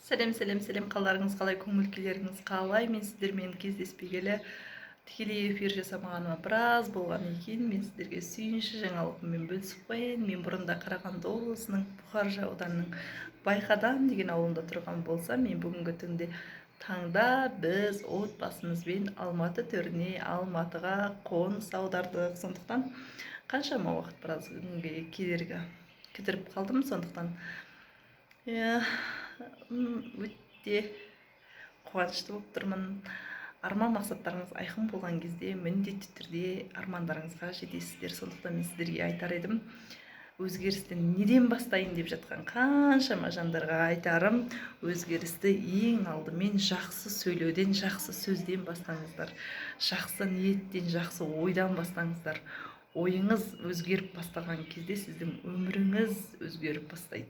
Сәлем, қалдарыңыз қалай, көңіл күйлеріңіз қалай? Мен сіздермен кездеспегелі тікелей эфир жасамағаныма біраз болған екен. Мен сіздерге сүйінші жаңалығыммен бөлісіп қояйын. Мен бұрында Қарағанды облысының Бұқаржы ауданының Байқадан деген ауылында тұрған болсам, мен бүгінгі таңда біз отбасымызбен Алматы төріне, Алматыға қоныс аудардық. Сондықтан қаншама уақыт біраз күнге кідіріп қалдым. Сондықтан өте қуанышты болып тұрмын. Арман мақсаттарыңыз айқын болған кезде міндетті түрде армандарыңызға жетесіздер. Сондықтан мен сіздерге айтар едім, өзгерісті неден бастайын деп жатқан қаншама жандарға айтарым, өзгерісті ең алдымен жақсы сөйлеуден, жақсы сөзден бастаңыздар. Жақсы ниеттен, жақсы ойдан бастаңыздар. Ойыңыз өзгеріп бастаған кезде сіздің өміріңіз өзгеріп бастайды.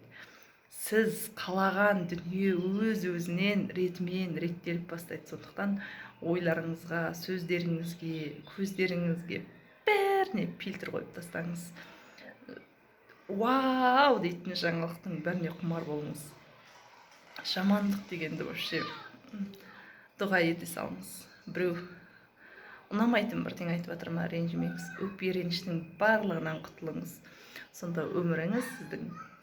Сіз қалаған дүние өз-өзінен ретімен реттеліп бастайды. Сондықтан ойларыңызға, сөздеріңізге, көздеріңізге бәріне фильтр қойып тастаңыз. Вау дейтін жаңалықтың бәріне құмар болыңыз. Жамандық дегенді вообще дұға ете салыңыз. Біреу ұнамайтын бірдеңе айтып жатыр ма, ренжімеңіз. Өкпе реніштің барлығынан құтылыңыз. Сонда өміріңіз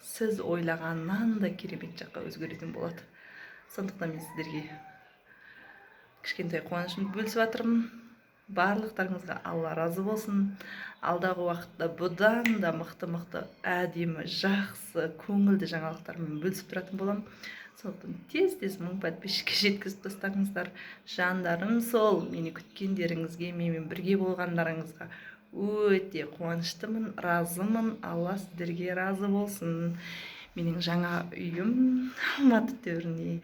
сіз ойлағаннан да керемет жаққа өзгеретін болады. Сондықтан мен сіздерге кішкентай қуанышымды бөлісіп жатырмын. Барлықтарыңызға Алла разы болсын. Алдағы уақытта бұдан да мықты әдемі, жақсы, көңілді жаңалықтармен бөлісіп тұратын боламын. Сондықтан тез 1000 подписчикке жеткізіп тастаңыздар. Жандарым сол, мені күткендеріңізге, менімен бірге болғандарыңызға өте қуаныштымын, разымын. Алла сіздерге разы болсын. Менің жаңа үйім Алматы төріне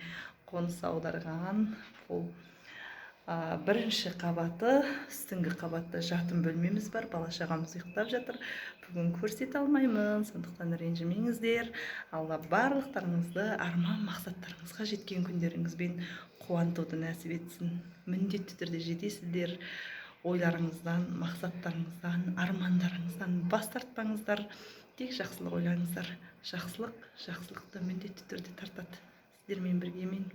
қоныс аударған. Бұл бірінші қабаты, үстіңгі қабатта жатын бөлмеміз бар. Бала-шағамыз ұйықтап жатыр. Бүгін көрсете алмаймын, сондықтан ренжімеңіздер. Алла барлықтарыңызды арман мақсаттарыңызға жеткен күндеріңізбен қуантуды нәсіп етсін. Міндетті түрде жетесіздер. Ойларыңыздан, мақсаттарыңыздан, армандарыңыздан бас тартпаңыздар. Тек жақсылық ойлаңыздар. Жақсылықты міндетті түрде тартады. Сіздермен бірге мен